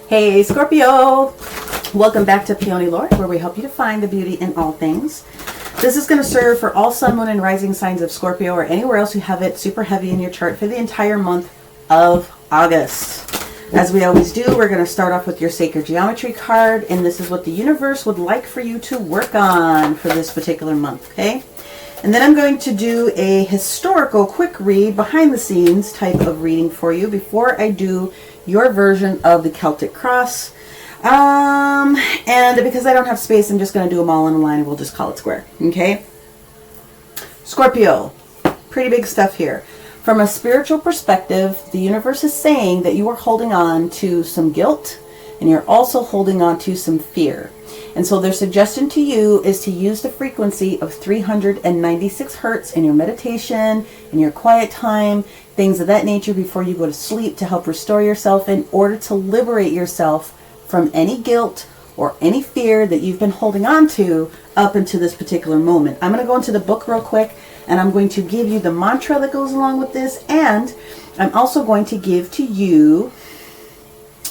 Hey Scorpio! Welcome back to Peony Lore, where we help you to find the beauty in all things. This is going to serve for all sun, moon, and rising signs of Scorpio or anywhere else you have it super heavy in your chart for the entire month of August. As we always do, we're going to start off with your Sacred Geometry card, and this is what the universe would like for you to work on for this particular month, okay? And then I'm going to do a historical quick read, behind the scenes type of reading for you before I do your version of the Celtic Cross. And because I don't have space, I'm just going to do them all in a line and we'll just call it square, okay? Scorpio, pretty big stuff here. From a spiritual perspective, the universe is saying that you are holding on to some guilt and you're also holding on to some fear. And so their suggestion to you is to use the frequency of 396 hertz in your meditation, in your quiet time, things of that nature before you go to sleep to help restore yourself in order to liberate yourself from any guilt or any fear that you've been holding on to up until this particular moment. I'm going to go into the book real quick and I'm going to give you the mantra that goes along with this, and I'm also going to give to you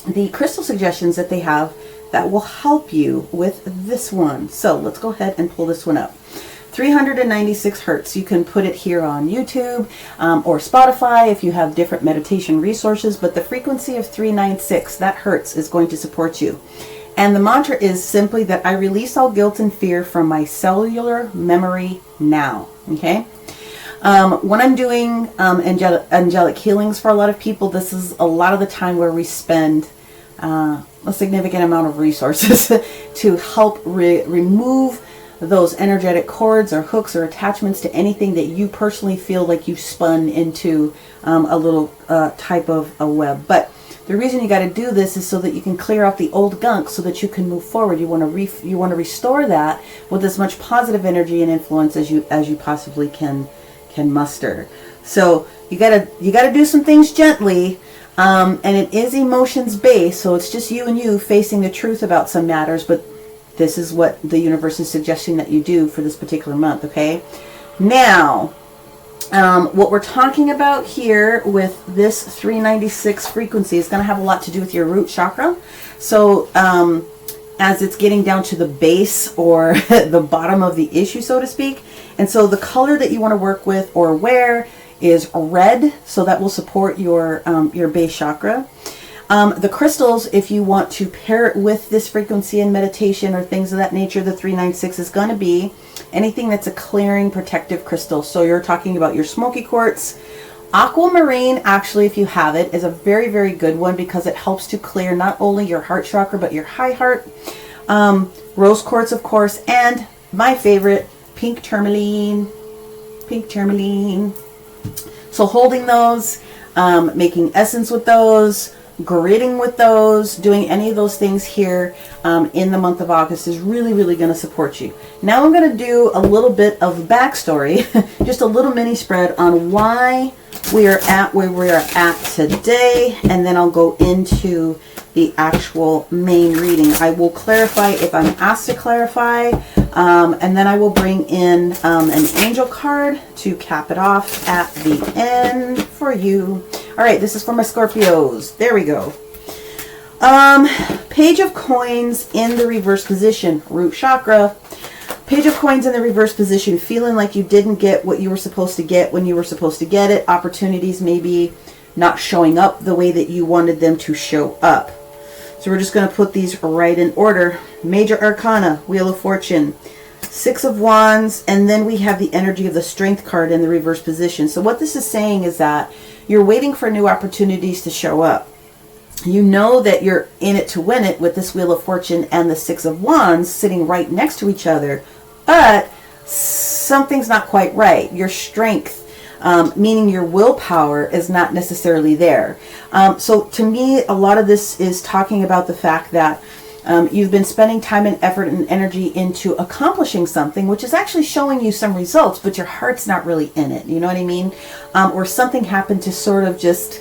the crystal suggestions that they have that will help you with this one. So let's go ahead and pull this one up. 396 hertz. You can put it here on YouTube or Spotify if you have different meditation resources, but the frequency of 396, that hertz, is going to support you. And the mantra is simply that I release all guilt and fear from my cellular memory now. Okay? When I'm doing angelic healings for a lot of people, this is a lot of the time where we spend a significant amount of resources to help remove those energetic cords or hooks or attachments to anything that you personally feel like you've spun into a little type of a web. But the reason you got to do this is so that you can clear out the old gunk so that you can move forward. You want to restore that with as much positive energy and influence as you possibly can muster. So you gotta do some things gently, and it is emotions based, so it's just you and you facing the truth about some matters, but this is what the universe is suggesting that you do for this particular month, okay? Now, what we're talking about here with this 396 frequency is going to have a lot to do with your root chakra. So as it's getting down to the base or the bottom of the issue, so to speak. And so the color that you want to work with or wear is red, so that will support your base chakra. The crystals, if you want to pair it with this frequency in meditation or things of that nature, the 396 is going to be anything that's a clearing protective crystal. So you're talking about your smoky quartz. Aquamarine, actually, if you have it, is a very, very good one because it helps to clear not only your heart chakra, but your high heart. Rose quartz, of course, and my favorite, pink tourmaline. Pink tourmaline. So holding those, making essence with those, gridding with those, doing any of those things here in the month of August is really, really going to support you. Now I'm going to do a little bit of backstory, just a little mini spread on why we are at where we are at today, and then I'll go into the actual main reading. I will clarify if I'm asked to clarify, and then I will bring in an angel card to cap it off at the end for you. All right, this is for my Scorpios. There we go. Page of Coins in the reverse position, root chakra. Page of Coins in the reverse position, feeling like you didn't get what you were supposed to get when you were supposed to get it. Opportunities maybe not showing up the way that you wanted them to show up. So we're just going to put these right in order. Major Arcana, Wheel of Fortune, Six of Wands, and then we have the energy of the Strength card in the reverse position. So what this is saying is that you're waiting for new opportunities to show up. You know that you're in it to win it with this Wheel of Fortune and the Six of Wands sitting right next to each other, but something's not quite right. Your strength, meaning your willpower, is not necessarily there. So to me, a lot of this is talking about the fact that you've been spending time and effort and energy into accomplishing something, which is actually showing you some results, but your heart's not really in it. You know what I mean? Or something happened to sort of just,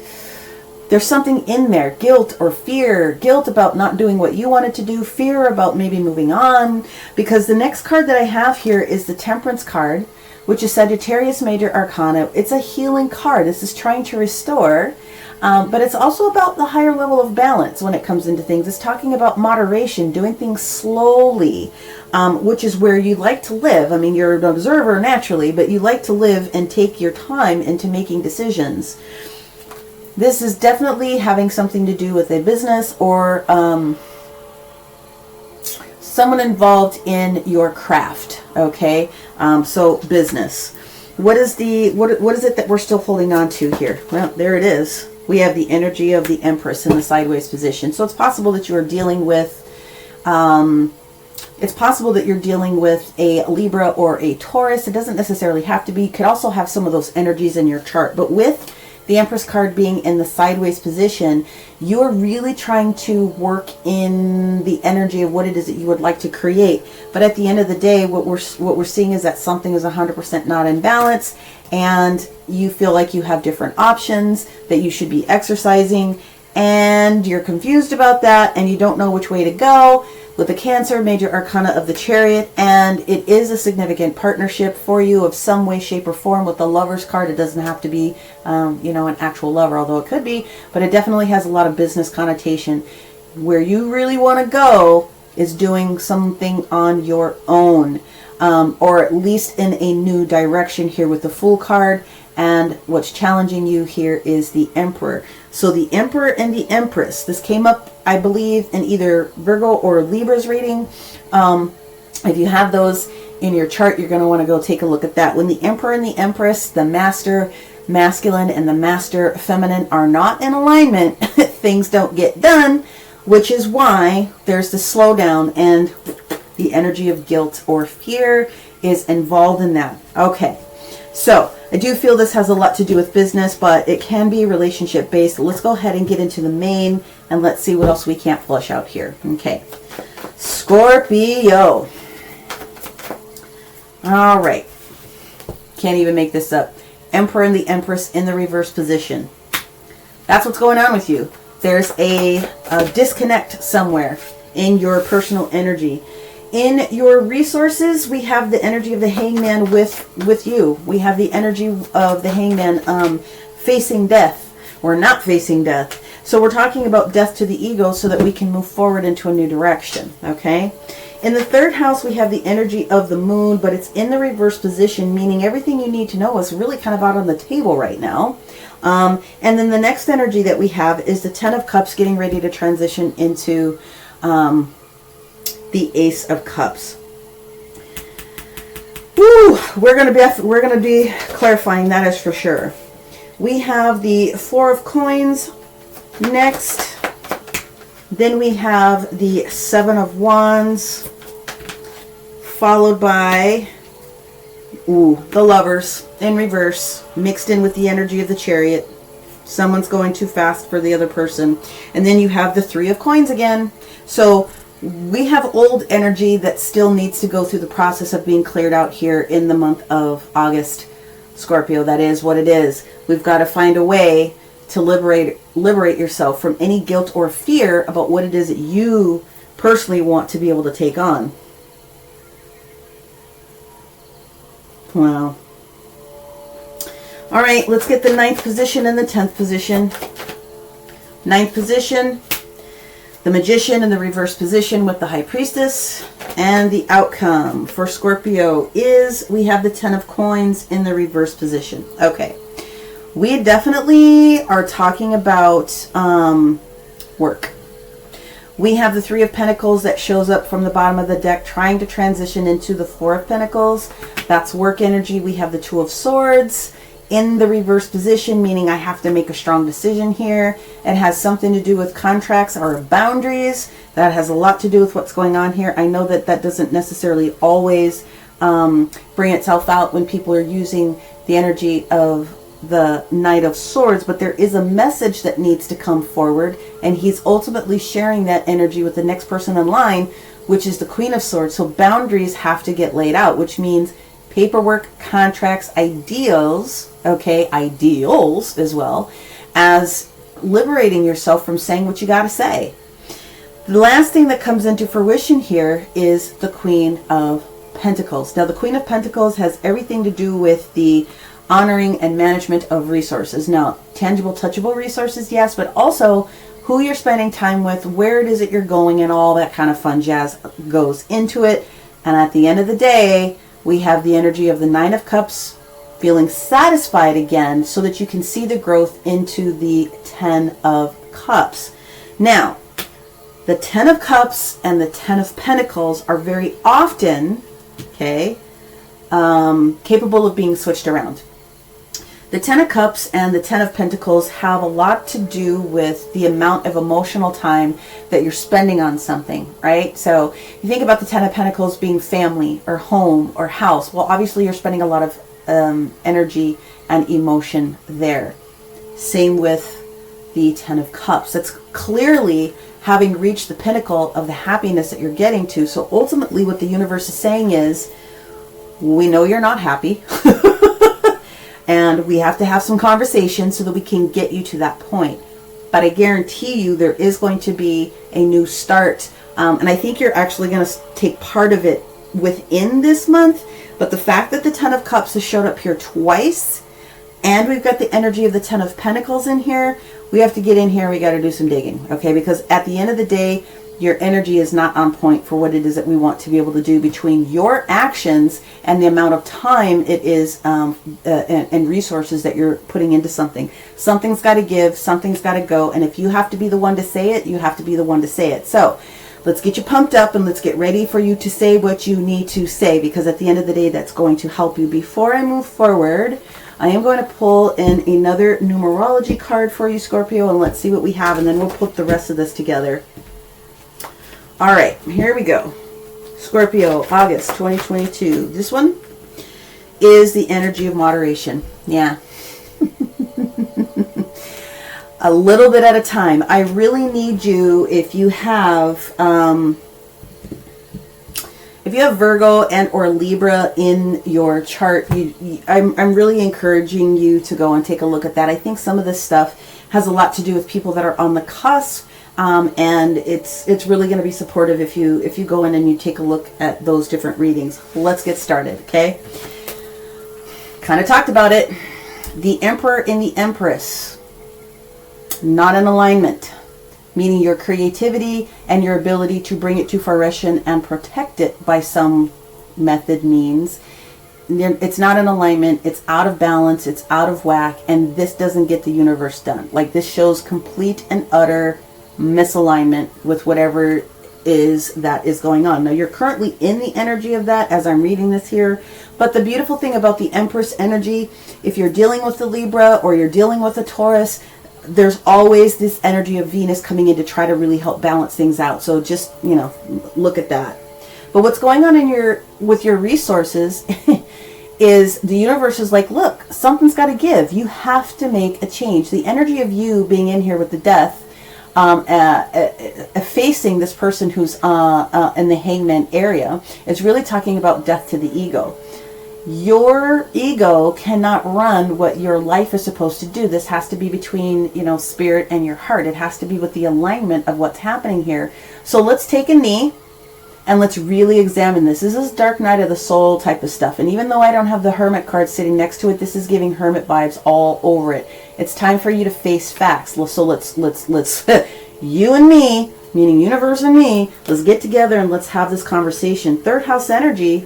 there's something in there, guilt or fear, guilt about not doing what you wanted to do, fear about maybe moving on, because the next card that I have here is the Temperance card, which is Sagittarius Major Arcana. It's a healing card. This is trying to restore. But it's also about the higher level of balance when it comes into things. It's talking about moderation, doing things slowly, which is where you like to live. I mean, you're an observer naturally, but you like to live and take your time into making decisions. This is definitely having something to do with a business or someone involved in your craft. Okay, so business. What is it that we're still holding on to here? Well, there it is. We have the energy of the Empress in the sideways position. So it's possible that you are dealing with a Libra or a Taurus. It doesn't necessarily have to be. You could also have some of those energies in your chart. But with the Empress card being in the sideways position, you're really trying to work in the energy of what it is that you would like to create. But at the end of the day, what we're seeing is that something is 100% not in balance, and you feel like you have different options that you should be exercising, and you're confused about that, and you don't know which way to go. With the Cancer, major arcana of the Chariot, and it is a significant partnership for you of some way, shape, or form. With the Lover's card, it doesn't have to be, an actual lover, although it could be, but it definitely has a lot of business connotation. Where you really want to go is doing something on your own, or at least in a new direction here with the Fool card. And what's challenging you here is the Emperor. So the Emperor and the Empress, this came up, I believe, in either Virgo or Libra's reading. If you have those in your chart, you're going to want to go take a look at that. When the Emperor and the Empress, the Master Masculine and the Master Feminine, are not in alignment, things don't get done, which is why there's the slowdown, and the energy of guilt or fear is involved in that. Okay, so I do feel this has a lot to do with business, but it can be relationship based. Let's go ahead and get into the main, and let's see what else we can't flush out here. Okay, Scorpio. All right, can't even make this up. Emperor and the Empress in the reverse position. That's what's going on with you. There's a disconnect somewhere in your personal energy. In your resources, we have the energy of the Hangman with you. We have the energy of the Hangman facing death, or not facing death. So we're talking about death to the ego so that we can move forward into a new direction, okay? In the third house, we have the energy of the Moon, but it's in the reverse position, meaning everything you need to know is really kind of out on the table right now. And then the next energy that we have is the Ten of Cups getting ready to transition into the Ace of Cups. Woo! We're gonna be clarifying that, is for sure. We have the Four of Coins next. Then we have the Seven of Wands, followed by the Lovers in reverse, mixed in with the energy of the Chariot. Someone's going too fast for the other person. And then you have the Three of Coins again. So we have old energy that still needs to go through the process of being cleared out here in the month of August, Scorpio. That is what it is. We've got to find a way to liberate yourself from any guilt or fear about what it is that you personally want to be able to take on. Wow. All right, let's get the 9th position and the 10th position. 9th position, the Magician in the reverse position with the High Priestess. And the outcome for Scorpio is we have the Ten of Coins in the reverse position. Okay. We definitely are talking about work. We have the Three of Pentacles that shows up from the bottom of the deck trying to transition into the Four of Pentacles. That's work energy. We have the Two of Swords in the reverse position, meaning I have to make a strong decision here. It has something to do with contracts or boundaries. That has a lot to do with what's going on here. I know that that doesn't necessarily always bring itself out when people are using the energy of the Knight of Swords, but there is a message that needs to come forward, and he's ultimately sharing that energy with the next person in line, which is the Queen of Swords. So boundaries have to get laid out, which means paperwork, contracts, ideals, okay, ideals as well as liberating yourself from saying what you got to say. The last thing that comes into fruition here is the Queen of Pentacles. Now the Queen of Pentacles has everything to do with the honoring and management of resources. Now, tangible, touchable resources, yes, but also who you're spending time with, where it is that you're going, and all that kind of fun jazz goes into it. And at the end of the day, we have the energy of the Nine of Cups, feeling satisfied again, so that you can see the growth into the Ten of Cups. Now, the Ten of Cups and the Ten of Pentacles are very often, okay, capable of being switched around. The Ten of Cups and the Ten of Pentacles have a lot to do with the amount of emotional time that you're spending on something, right? So you think about the Ten of Pentacles being family or home or house. Well, obviously you're spending a lot of energy and emotion there. Same with the Ten of Cups. That's clearly having reached the pinnacle of the happiness that you're getting to. So ultimately what the universe is saying is, we know you're not happy. And we have to have some conversations so that we can get you to that point. But I guarantee you there is going to be a new start. And I think you're actually going to take part of it within this month. But the fact that the Ten of Cups has showed up here twice, and we've got the energy of the Ten of Pentacles in here, we have to get in here and we got to do some digging. Okay, because at the end of the day, your energy is not on point for what it is that we want to be able to do between your actions and the amount of time it is and resources that you're putting into something. Something's got to give, something's got to go, and if you have to be the one to say it, you have to be the one to say it. So let's get you pumped up and let's get ready for you to say what you need to say, because at the end of the day, that's going to help you. Before I move forward, I am going to pull in another numerology card for you, Scorpio, and let's see what we have, and then we'll put the rest of this together. All right, here we go. Scorpio, August 2022. This one is the energy of moderation. Yeah. A little bit at a time. I really need you, if you have Virgo and or Libra in your chart, I'm really encouraging you to go and take a look at that. I think some of this stuff has a lot to do with people that are on the cusp. And it's really going to be supportive if you go in and you take a look at those different readings. Let's get started, okay? Kind of talked about it. The Emperor and the Empress, not in alignment, meaning your creativity and your ability to bring it to fruition and protect it by some method means. It's not in alignment, it's out of balance, it's out of whack, and this doesn't get the universe done. Like, this shows complete and utter misalignment with whatever is that is going on. Now, you're currently in the energy of that as I'm reading this here, but the beautiful thing about the Empress energy, if you're dealing with the Libra or you're dealing with a Taurus, there's always this energy of Venus coming in to try to really help balance things out. So just, look at that. But what's going on with your resources is the universe is like, look, something's got to give. You have to make a change. The energy of you being in here with the Death, facing this person who's in the Hangman area, is really talking about death to the ego. Your ego cannot run what your life is supposed to do. This has to be between, spirit and your heart. It has to be with the alignment of what's happening here. So let's take a knee and let's really examine this. This is dark night of the soul type of stuff. And even though I don't have the Hermit card sitting next to it, this is giving Hermit vibes all over it. It's time for you to face facts. So let's you and me, meaning universe and me, let's get together and let's have this conversation. Third house energy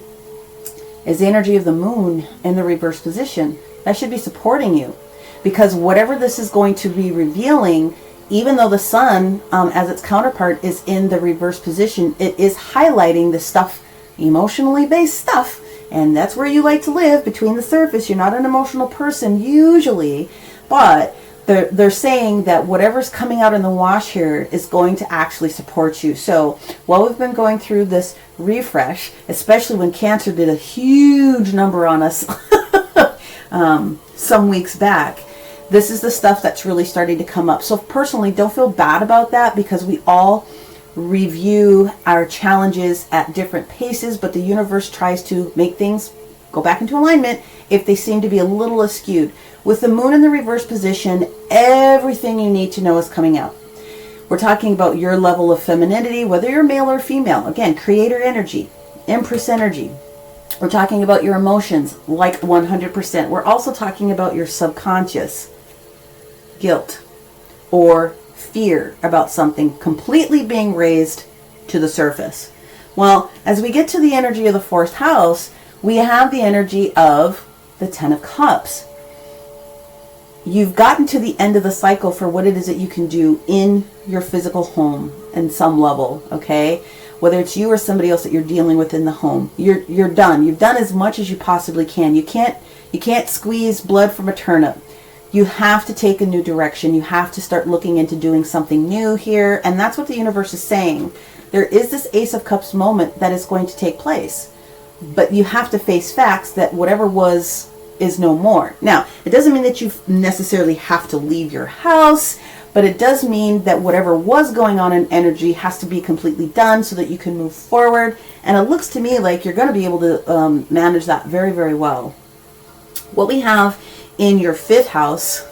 is the energy of the moon in the reverse position. That should be supporting you, because whatever this is going to be revealing, even though the sun as its counterpart is in the reverse position, it is highlighting the stuff, emotionally based stuff, and that's where you like to live, between the surface. You're not an emotional person usually, but they're saying that whatever's coming out in the wash here is going to actually support you. So while we've been going through this refresh, especially when Cancer did a huge number on us some weeks back, this is the stuff that's really starting to come up. So personally, don't feel bad about that, because we all review our challenges at different paces, but the universe tries to make things go back into alignment if they seem to be a little askewed. With the moon in the reverse position, everything you need to know is coming out. We're talking about your level of femininity, whether you're male or female. Again, creator energy, Empress energy. We're talking about your emotions, like 100%. We're also talking about your subconscious, guilt, or fear about something completely being raised to the surface. Well, as we get to the energy of the 4th house, we have the energy of the 10 of Cups. You've gotten to the end of the cycle for what it is that you can do in your physical home in some level, okay? Whether it's you or somebody else that you're dealing with in the home, you're done. You've done as much as you possibly can. You can't squeeze blood from a turnip. You have to take a new direction. You have to start looking into doing something new here, and that's what the universe is saying. There is this Ace of Cups moment that is going to take place, but you have to face facts that whatever was is no more. Now, it doesn't mean that you necessarily have to leave your house, but it does mean that whatever was going on in energy has to be completely done so that you can move forward. And it looks to me like you're going to be able to manage that very, very well. What we have in your 5th house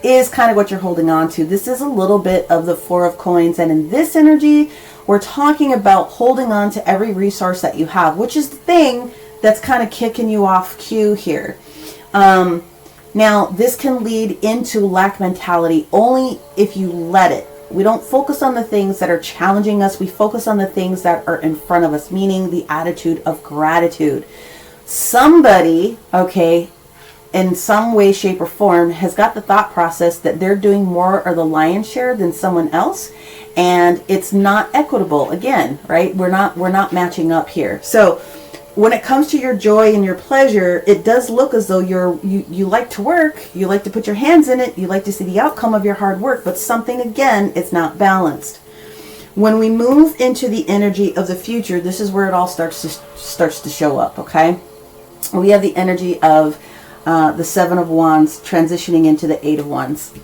is kind of what you're holding on to. This is a little bit of the 4 of Coins, and in this energy, we're talking about holding on to every resource that you have, which is the thing that's kind of kicking you off cue here. Now, this can lead into lack mentality only if you let it. We don't focus on the things that are challenging us. We focus on the things that are in front of us, meaning the attitude of gratitude. Somebody, okay, in some way, shape, or form has got the thought process that they're doing more or the lion's share than someone else, and it's not equitable. Again, right? We're not matching up here. So when it comes to your joy and your pleasure, it does look as though you like to work, you like to put your hands in it, you like to see the outcome of your hard work, but something, again, it's not balanced. When we move into the energy of the future, this is where it all starts to show up, okay? We have the energy of the 7 of Wands transitioning into the 8 of Wands.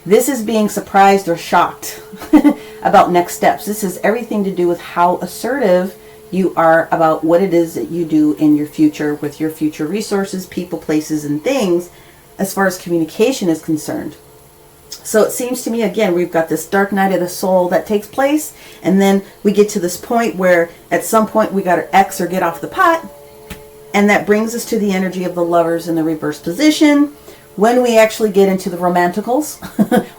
This is being surprised or shocked about next steps. This is everything to do with how assertive you are about what it is that you do in your future with your future resources, people, places, and things as far as communication is concerned. So it seems to me, again, we've got this dark night of the soul that takes place, and then we get to this point where at some point we got to X or get off the pot, and that brings us to the energy of the Lovers in the reverse position when we actually get into the romanticals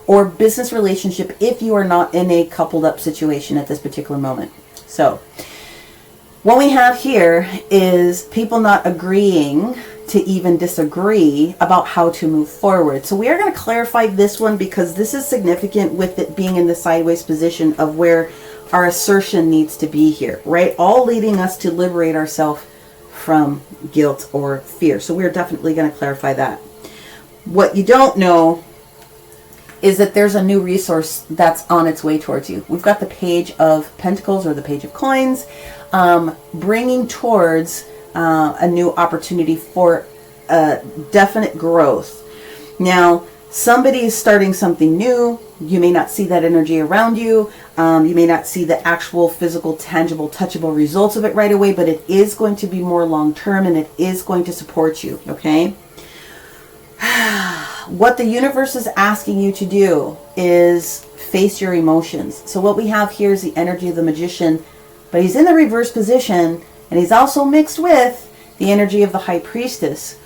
or business relationship if you are not in a coupled up situation at this particular moment. So what we have here is people not agreeing to even disagree about how to move forward. So we are going to clarify this one because this is significant with it being in the sideways position of where our assertion needs to be here, right? All leading us to liberate ourselves from guilt or fear. So we're definitely going to clarify that. What you don't know is that there's a new resource that's on its way towards you. We've got the Page of Pentacles or the Page of Coins, bringing towards a new opportunity for definite growth. Now, somebody is starting something new. You may not see that energy around you. You may not see the actual physical, tangible, touchable results of it right away, but it is going to be more long-term and it is going to support you, okay? What the universe is asking you to do is face your emotions. So what we have here is the energy of the Magician, but he's in the reverse position, and he's also mixed with the energy of the High Priestess.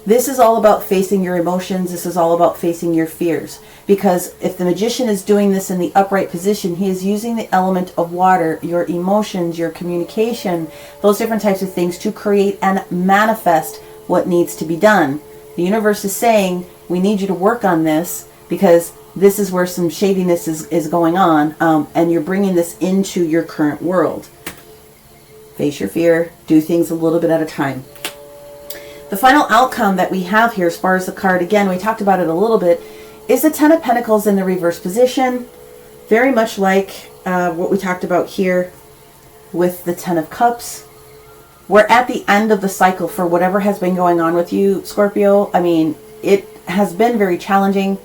This is all about facing your emotions. This is all about facing your fears. Because if the Magician is doing this in the upright position, he is using the element of water, your emotions, your communication, those different types of things to create and manifest what needs to be done. The universe is saying, we need you to work on this because this is where some shadiness is going on, and you're bringing this into your current world. Face your fear, do things a little bit at a time. The final outcome that we have here as far as the card, again, we talked about it a little bit, is the 10 of Pentacles in the reverse position. Very much like what we talked about here with the 10 of Cups. We're at the end of the cycle for whatever has been going on with you, Scorpio. I mean, it has been very challenging,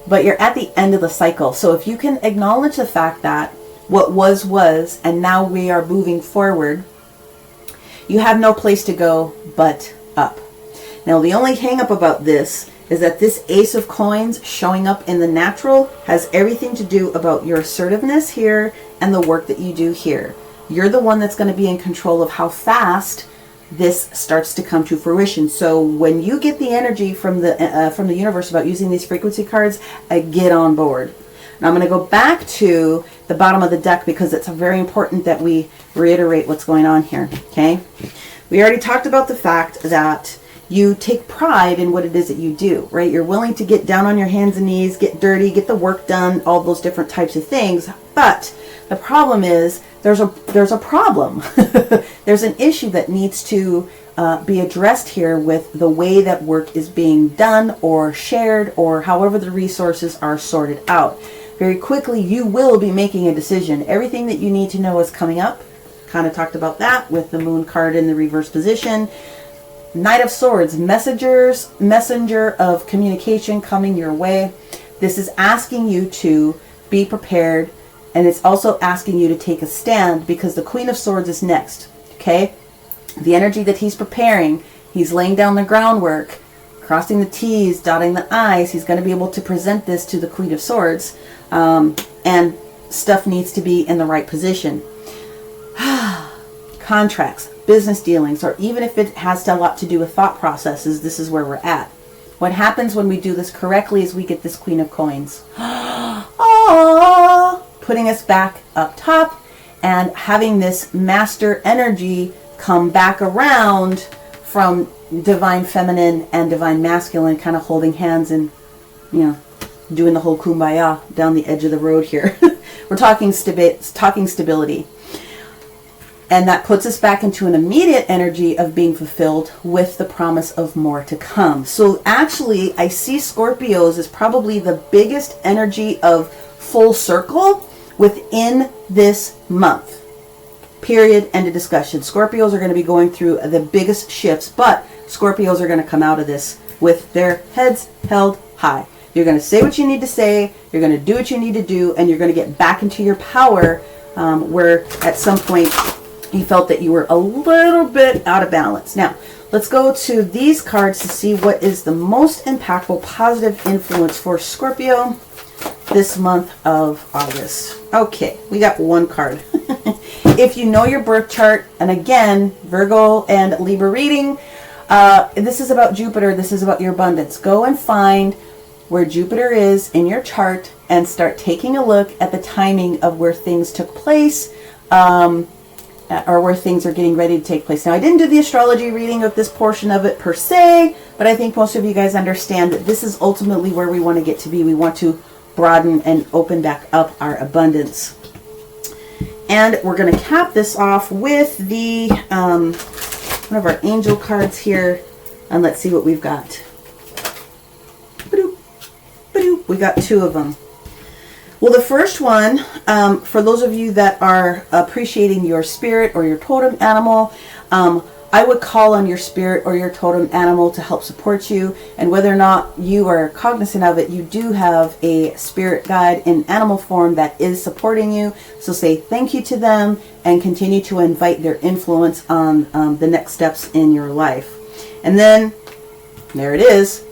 but you're at the end of the cycle. So if you can acknowledge the fact that what was, and now we are moving forward, you have no place to go but up. Now, the only hang up about this is that this Ace of Coins showing up in the natural has everything to do about your assertiveness here and the work that you do here. You're the one that's going to be in control of how fast this starts to come to fruition. So when you get the energy from the universe about using these frequency cards, get on board. Now I'm going to go back to the bottom of the deck because it's very important that we reiterate what's going on here. Okay, we already talked about the fact that you take pride in what it is that you do, right? You're willing to get down on your hands and knees, get dirty, get the work done, all those different types of things. But the problem is there's a problem. There's an issue that needs to be addressed here with the way that work is being done or shared, or however the resources are sorted out. Very quickly, you will be making a decision. Everything that you need to know is coming up. Kind of talked about that with the moon card in the reverse position. Knight of Swords, messenger of communication coming your way. This is asking you to be prepared, and it's also asking you to take a stand because the Queen of Swords is next. Okay, the energy that he's preparing, he's laying down the groundwork, crossing the T's, dotting the I's. He's going to be able to present this to the Queen of Swords, and stuff needs to be in the right position. Contracts, business dealings, or even if it has a lot to do with thought processes, this is where we're at. What happens when we do this correctly is we get this Queen of Coins. Putting us back up top and having this master energy come back around from divine feminine and divine masculine, kind of holding hands and, doing the whole kumbaya down the edge of the road here. We're talking stability. And that puts us back into an immediate energy of being fulfilled with the promise of more to come. So actually, I see Scorpios as probably the biggest energy of full circle within this month. Period. End of discussion. Scorpios are going to be going through the biggest shifts, but Scorpios are going to come out of this with their heads held high. You're going to say what you need to say, you're going to do what you need to do, and you're going to get back into your power, where at some point you felt that you were a little bit out of balance. Now, let's go to these cards to see what is the most impactful positive influence for Scorpio this month of August. Okay, we got one card. If you know your birth chart, and again, Virgo and Libra reading, this is about Jupiter, this is about your abundance. Go and find where Jupiter is in your chart and start taking a look at the timing of where things took place, or where things are getting ready to take place. Now, I didn't do the astrology reading of this portion of it per se, but I think most of you guys understand that this is ultimately where we want to get to be. We want to broaden and open back up our abundance. And we're going to cap this off with the one of our angel cards here, and let's see what we've got. We got two of them. Well, the first one, for those of you that are appreciating your spirit or your totem animal, I would call on your spirit or your totem animal to help support you. And whether or not you are cognizant of it, you do have a spirit guide in animal form that is supporting you. So say thank you to them and continue to invite their influence on the next steps in your life. And then, there it is.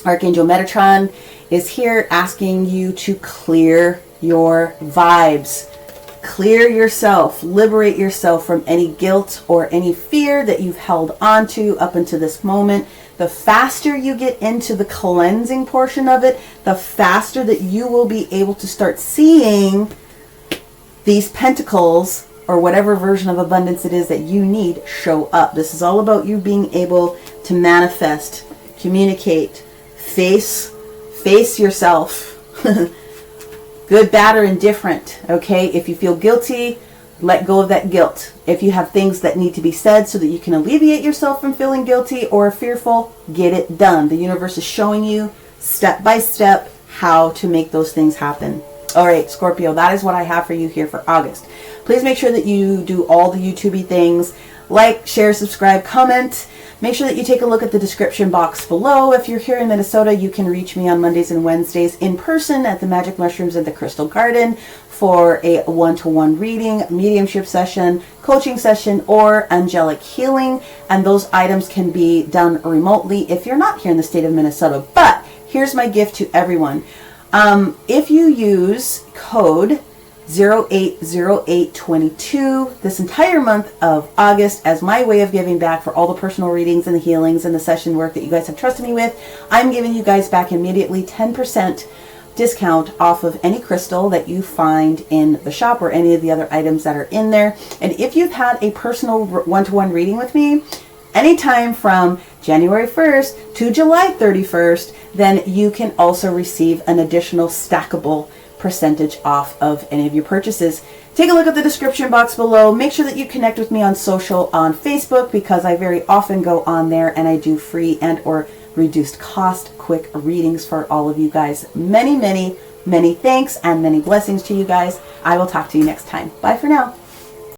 Archangel Metatron is here asking you to clear your vibes. Clear yourself, liberate yourself from any guilt or any fear that you've held onto up until this moment. The faster you get into the cleansing portion of it, the faster that you will be able to start seeing these pentacles or whatever version of abundance it is that you need show up. This is all about you being able to manifest, communicate, face yourself. Good, bad, or indifferent. Okay, if you feel guilty, let go of that guilt. If you have things that need to be said so that you can alleviate yourself from feeling guilty or fearful, get it done. The universe is showing you step by step how to make those things happen. All right, Scorpio, that is what I have for you here for August. Please make sure that you do all the YouTubey things. Like, share, subscribe, comment. Make sure that you take a look at the description box below. If you're here in Minnesota, you can reach me on Mondays and Wednesdays in person at the Magic Mushrooms at the Crystal Garden for a one-to-one reading, mediumship session, coaching session, or angelic healing. And those items can be done remotely if you're not here in the state of Minnesota. But here's my gift to everyone. If you use code 080822 this entire month of August as my way of giving back for all the personal readings and the healings and the session work that you guys have trusted me with. I'm giving you guys back immediately 10% discount off of any crystal that you find in the shop or any of the other items that are in there. And if you've had a personal one-to-one reading with me anytime from January 1st to July 31st, then you can also receive an additional stackable percentage off of any of your purchases. Take a look at the description box below. Make sure that you connect with me on social, on Facebook, because I very often go on there and I do free and or reduced cost quick readings for all of you guys. Many, many, many thanks and many blessings to you guys. I will talk to you next time. Bye for now.